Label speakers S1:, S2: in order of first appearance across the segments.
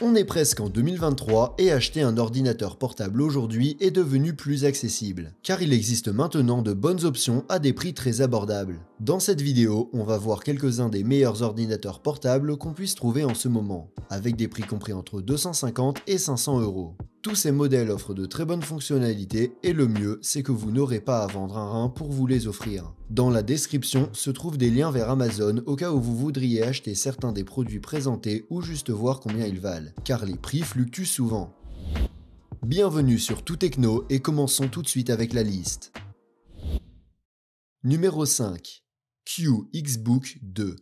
S1: On est presque en 2023 et acheter un ordinateur portable aujourd'hui est devenu plus accessible, car il existe maintenant de bonnes options à des prix très abordables. Dans cette vidéo, on va voir quelques-uns des meilleurs ordinateurs portables qu'on puisse trouver en ce moment, avec des prix compris entre 250 et 500 euros. Tous ces modèles offrent de très bonnes fonctionnalités et le mieux, c'est que vous n'aurez pas à vendre un rein pour vous les offrir. Dans la description se trouvent des liens vers Amazon au cas où vous voudriez acheter certains des produits présentés ou juste voir combien ils valent, car les prix fluctuent souvent. Bienvenue sur Tout Techno et commençons tout de suite avec la liste. Numéro 5. QXBook 2.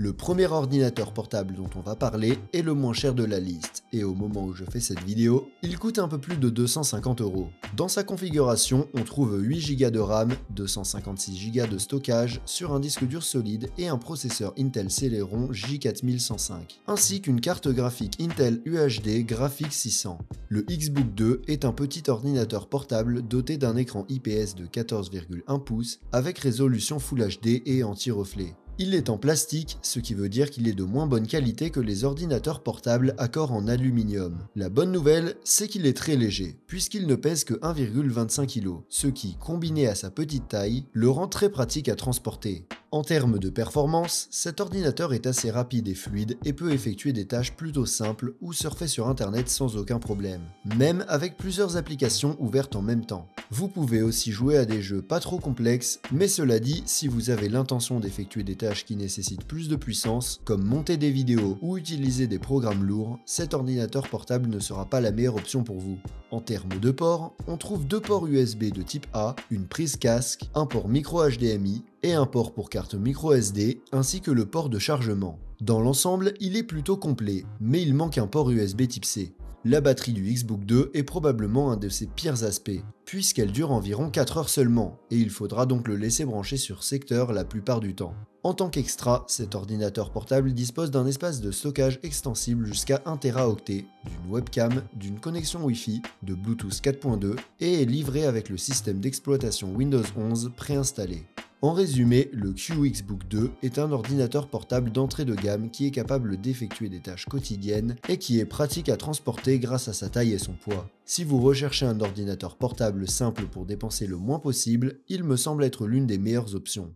S1: Le premier ordinateur portable dont on va parler est le moins cher de la liste, et au moment où je fais cette vidéo, il coûte un peu plus de 250 euros. Dans sa configuration, on trouve 8 Go de RAM, 256 Go de stockage sur un disque dur solide et un processeur Intel Celeron J4105, ainsi qu'une carte graphique Intel UHD Graphics 600. Le XBook 2 est un petit ordinateur portable doté d'un écran IPS de 14,1 pouces avec résolution Full HD et anti-reflet. Il est en plastique, ce qui veut dire qu'il est de moins bonne qualité que les ordinateurs portables à corps en aluminium. La bonne nouvelle, c'est qu'il est très léger, puisqu'il ne pèse que 1,25 kg, ce qui, combiné à sa petite taille, le rend très pratique à transporter. En termes de performance, cet ordinateur est assez rapide et fluide et peut effectuer des tâches plutôt simples ou surfer sur internet sans aucun problème, même avec plusieurs applications ouvertes en même temps. Vous pouvez aussi jouer à des jeux pas trop complexes, mais cela dit, si vous avez l'intention d'effectuer des tâches qui nécessitent plus de puissance, comme monter des vidéos ou utiliser des programmes lourds, cet ordinateur portable ne sera pas la meilleure option pour vous. En termes de ports, on trouve deux ports USB de type A, une prise casque, un port micro HDMI et un port pour carte micro SD, ainsi que le port de chargement. Dans l'ensemble, il est plutôt complet, mais il manque un port USB type C. La batterie du XBook 2 est probablement un de ses pires aspects, puisqu'elle dure environ 4 heures seulement, et il faudra donc le laisser brancher sur secteur la plupart du temps. En tant qu'extra, cet ordinateur portable dispose d'un espace de stockage extensible jusqu'à 1 Teraoctet, d'une webcam, d'une connexion Wi-Fi, de Bluetooth 4.2 et est livré avec le système d'exploitation Windows 11 préinstallé. En résumé, le QXBook 2 est un ordinateur portable d'entrée de gamme qui est capable d'effectuer des tâches quotidiennes et qui est pratique à transporter grâce à sa taille et son poids. Si vous recherchez un ordinateur portable simple pour dépenser le moins possible, il me semble être l'une des meilleures options.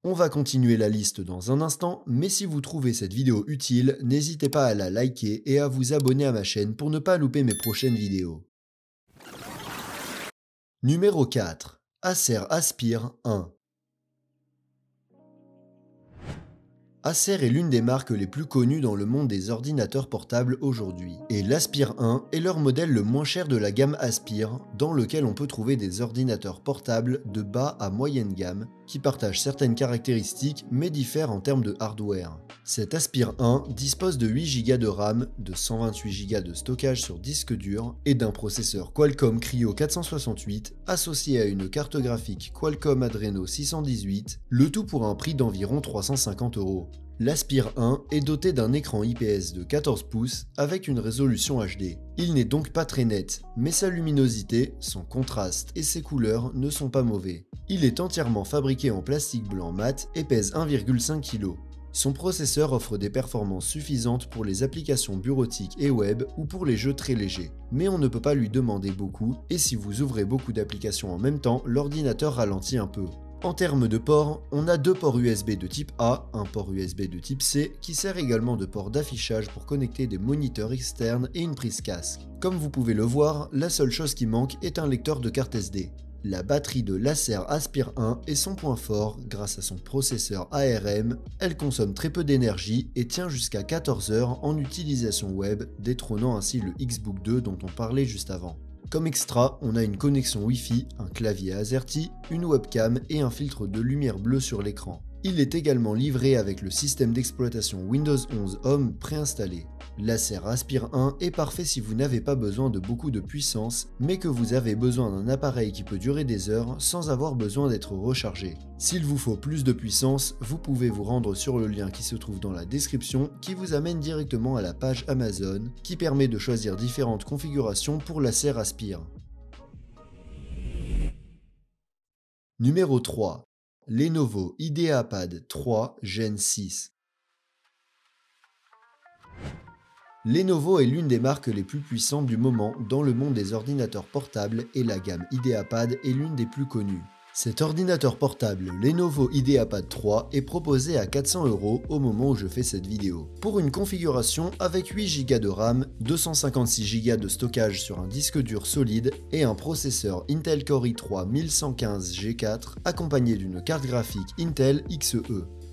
S1: On va continuer la liste dans un instant, mais si vous trouvez cette vidéo utile, n'hésitez pas à la liker et à vous abonner à ma chaîne pour ne pas louper mes prochaines vidéos. Numéro 4. Acer Aspire 1. Acer est l'une des marques les plus connues dans le monde des ordinateurs portables aujourd'hui, et l'Aspire 1 est leur modèle le moins cher de la gamme Aspire, dans lequel on peut trouver des ordinateurs portables de bas à moyenne gamme, qui partagent certaines caractéristiques mais diffèrent en termes de hardware. Cet Aspire 1 dispose de 8 Go de RAM, de 128 Go de stockage sur disque dur et d'un processeur Qualcomm Cryo 468 associé à une carte graphique Qualcomm Adreno 618, le tout pour un prix d'environ 350 euros. L'Aspire 1 est doté d'un écran IPS de 14 pouces avec une résolution HD. Il n'est donc pas très net, mais sa luminosité, son contraste et ses couleurs ne sont pas mauvais. Il est entièrement fabriqué en plastique blanc mat et pèse 1,5 kg. Son processeur offre des performances suffisantes pour les applications bureautiques et web ou pour les jeux très légers, mais on ne peut pas lui demander beaucoup et si vous ouvrez beaucoup d'applications en même temps, l'ordinateur ralentit un peu. En termes de ports, on a deux ports USB de type A, un port USB de type C qui sert également de port d'affichage pour connecter des moniteurs externes et une prise casque. Comme vous pouvez le voir, la seule chose qui manque est un lecteur de carte SD. La batterie de l'Acer Aspire 1 est son point fort grâce à son processeur ARM, elle consomme très peu d'énergie et tient jusqu'à 14 heures en utilisation web, détrônant ainsi le XBook 2 dont on parlait juste avant. Comme extra, on a une connexion Wi-Fi, un clavier AZERTY, une webcam et un filtre de lumière bleue sur l'écran. Il est également livré avec le système d'exploitation Windows 11 Home préinstallé. L'Acer Aspire 1 est parfait si vous n'avez pas besoin de beaucoup de puissance, mais que vous avez besoin d'un appareil qui peut durer des heures sans avoir besoin d'être rechargé. S'il vous faut plus de puissance, vous pouvez vous rendre sur le lien qui se trouve dans la description qui vous amène directement à la page Amazon qui permet de choisir différentes configurations pour l'Acer Aspire. Numéro 3. Lenovo IdeaPad 3 Gen 6. Lenovo est l'une des marques les plus puissantes du moment dans le monde des ordinateurs portables et la gamme IdeaPad est l'une des plus connues. Cet ordinateur portable Lenovo IdeaPad 3 est proposé à 400 € au moment où je fais cette vidéo. Pour une configuration avec 8 Go de RAM, 256 Go de stockage sur un disque dur solide et un processeur Intel Core i3 1115G4 accompagné d'une carte graphique Intel Xe.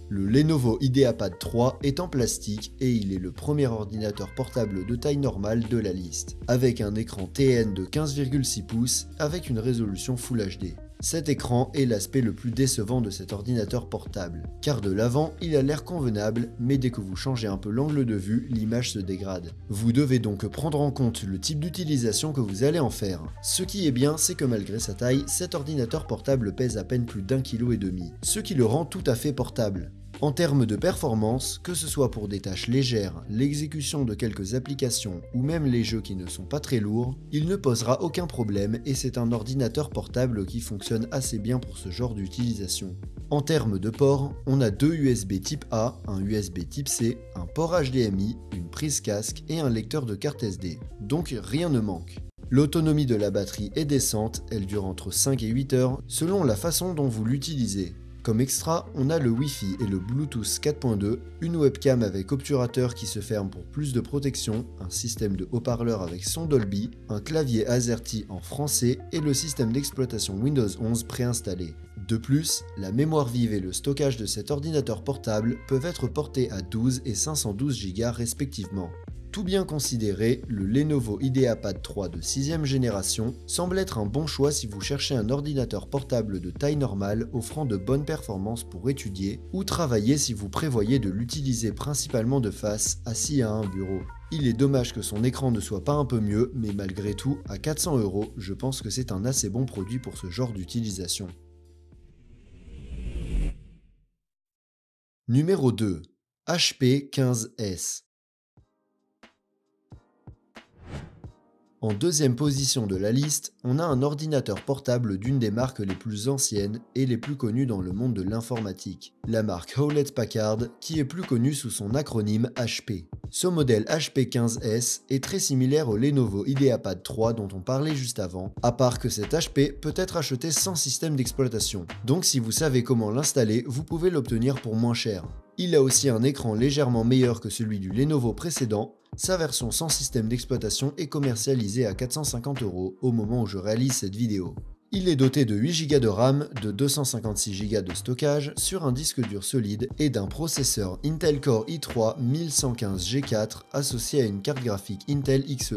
S1: Le Lenovo IdeaPad 3 est en plastique et il est le premier ordinateur portable de taille normale de la liste, avec un écran TN de 15,6 pouces avec une résolution Full HD. Cet écran est l'aspect le plus décevant de cet ordinateur portable, car de l'avant il a l'air convenable, mais dès que vous changez un peu l'angle de vue, l'image se dégrade. Vous devez donc prendre en compte le type d'utilisation que vous allez en faire. Ce qui est bien, c'est que malgré sa taille, cet ordinateur portable pèse à peine plus d'1,5 kg, ce qui le rend tout à fait portable. En termes de performance, que ce soit pour des tâches légères, l'exécution de quelques applications ou même les jeux qui ne sont pas très lourds, il ne posera aucun problème et c'est un ordinateur portable qui fonctionne assez bien pour ce genre d'utilisation. En termes de ports, on a deux USB type A, un USB type C, un port HDMI, une prise casque et un lecteur de carte SD. Donc rien ne manque. L'autonomie de la batterie est décente, elle dure entre 5 et 8 heures selon la façon dont vous l'utilisez. Comme extra, on a le Wi-Fi et le Bluetooth 4.2, une webcam avec obturateur qui se ferme pour plus de protection, un système de haut-parleur avec son Dolby, un clavier AZERTY en français et le système d'exploitation Windows 11 préinstallé. De plus, la mémoire vive et le stockage de cet ordinateur portable peuvent être portés à 12 et 512 Go respectivement. Tout bien considéré, le Lenovo IdeaPad 3 de 6ème génération semble être un bon choix si vous cherchez un ordinateur portable de taille normale offrant de bonnes performances pour étudier ou travailler si vous prévoyez de l'utiliser principalement de face, assis à un bureau. Il est dommage que son écran ne soit pas un peu mieux, mais malgré tout, à 400 €, je pense que c'est un assez bon produit pour ce genre d'utilisation. Numéro 2. HP 15S. En deuxième position de la liste, on a un ordinateur portable d'une des marques les plus anciennes et les plus connues dans le monde de l'informatique, la marque Hewlett-Packard qui est plus connue sous son acronyme HP. Ce modèle HP 15S est très similaire au Lenovo IdeaPad 3 dont on parlait juste avant, à part que cet HP peut être acheté sans système d'exploitation. Donc si vous savez comment l'installer, vous pouvez l'obtenir pour moins cher. Il a aussi un écran légèrement meilleur que celui du Lenovo précédent. Sa version sans système d'exploitation est commercialisée à 450 € au moment où je réalise cette vidéo. Il est doté de 8 Go de RAM, de 256 Go de stockage sur un disque dur solide et d'un processeur Intel Core i3 1115G4 associé à une carte graphique Intel Xe.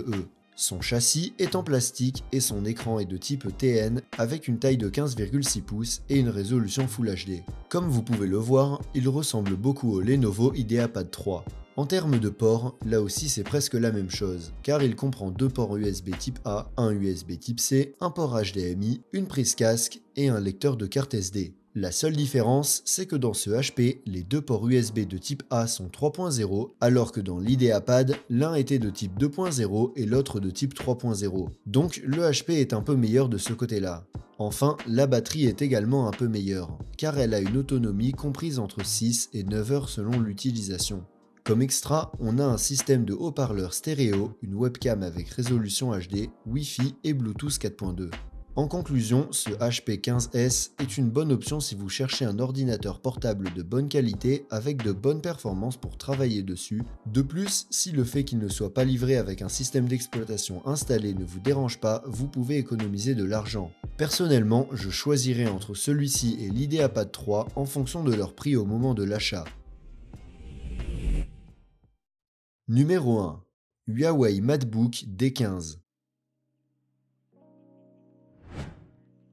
S1: Son châssis est en plastique et son écran est de type TN avec une taille de 15,6 pouces et une résolution Full HD. Comme vous pouvez le voir, il ressemble beaucoup au Lenovo IdeaPad 3. En termes de ports, là aussi c'est presque la même chose, car il comprend deux ports USB type A, un USB type C, un port HDMI, une prise casque et un lecteur de carte SD. La seule différence, c'est que dans ce HP, les deux ports USB de type A sont 3.0, alors que dans l'IdeaPad, l'un était de type 2.0 et l'autre de type 3.0. Donc le HP est un peu meilleur de ce côté-là. Enfin, la batterie est également un peu meilleure, car elle a une autonomie comprise entre 6 et 9 heures selon l'utilisation. Comme extra, on a un système de haut-parleurs stéréo, une webcam avec résolution HD, Wi-Fi et Bluetooth 4.2. En conclusion, ce HP 15S est une bonne option si vous cherchez un ordinateur portable de bonne qualité avec de bonnes performances pour travailler dessus. De plus, si le fait qu'il ne soit pas livré avec un système d'exploitation installé ne vous dérange pas, vous pouvez économiser de l'argent. Personnellement, je choisirais entre celui-ci et l'IdeaPad 3 en fonction de leur prix au moment de l'achat. Numéro 1. Huawei MateBook D15.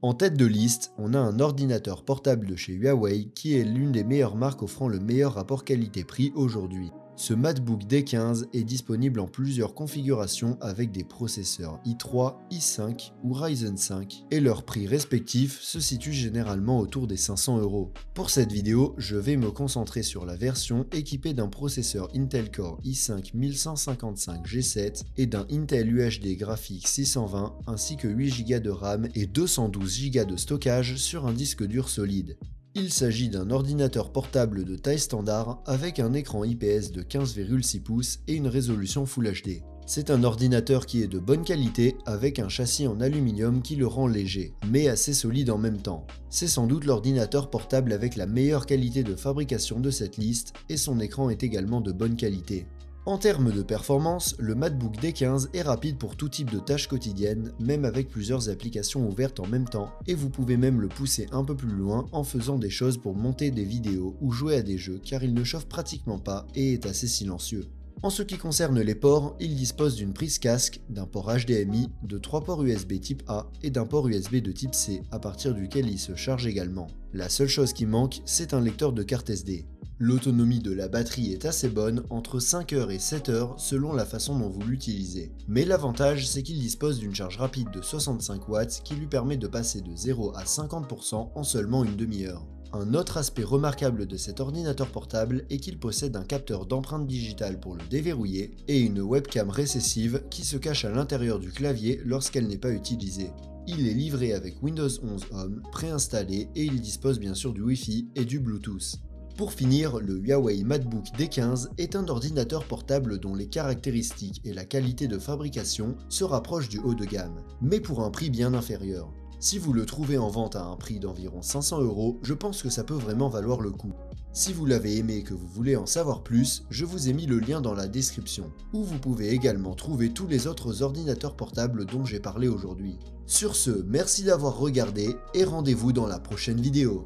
S1: En tête de liste, on a un ordinateur portable de chez Huawei qui est l'une des meilleures marques offrant le meilleur rapport qualité-prix aujourd'hui. Ce MateBook D15 est disponible en plusieurs configurations avec des processeurs i3, i5 ou Ryzen 5 et leurs prix respectifs se situent généralement autour des 500 €. Pour cette vidéo, je vais me concentrer sur la version équipée d'un processeur Intel Core i5 1155G7 et d'un Intel UHD graphique 620 ainsi que 8 Go de RAM et 212 Go de stockage sur un disque dur solide. Il s'agit d'un ordinateur portable de taille standard avec un écran IPS de 15,6 pouces et une résolution Full HD. C'est un ordinateur qui est de bonne qualité avec un châssis en aluminium qui le rend léger, mais assez solide en même temps. C'est sans doute l'ordinateur portable avec la meilleure qualité de fabrication de cette liste et son écran est également de bonne qualité. En termes de performance, le MacBook D15 est rapide pour tout type de tâches quotidiennes, même avec plusieurs applications ouvertes en même temps, et vous pouvez même le pousser un peu plus loin en faisant des choses pour monter des vidéos ou jouer à des jeux car il ne chauffe pratiquement pas et est assez silencieux. En ce qui concerne les ports, il dispose d'une prise casque, d'un port HDMI, de 3 ports USB type A et d'un port USB de type C à partir duquel il se charge également. La seule chose qui manque, c'est un lecteur de carte SD. L'autonomie de la batterie est assez bonne, entre 5 heures et 7 heures selon la façon dont vous l'utilisez. Mais l'avantage, c'est qu'il dispose d'une charge rapide de 65 watts qui lui permet de passer de 0 à 50% en seulement une demi-heure. Un autre aspect remarquable de cet ordinateur portable est qu'il possède un capteur d'empreinte digitale pour le déverrouiller et une webcam récessive qui se cache à l'intérieur du clavier lorsqu'elle n'est pas utilisée. Il est livré avec Windows 11 Home préinstallé et il dispose bien sûr du Wi-Fi et du Bluetooth. Pour finir, le Huawei MacBook D15 est un ordinateur portable dont les caractéristiques et la qualité de fabrication se rapprochent du haut de gamme, mais pour un prix bien inférieur. Si vous le trouvez en vente à un prix d'environ 500 €, je pense que ça peut vraiment valoir le coup. Si vous l'avez aimé et que vous voulez en savoir plus, je vous ai mis le lien dans la description, où vous pouvez également trouver tous les autres ordinateurs portables dont j'ai parlé aujourd'hui. Sur ce, merci d'avoir regardé et rendez-vous dans la prochaine vidéo.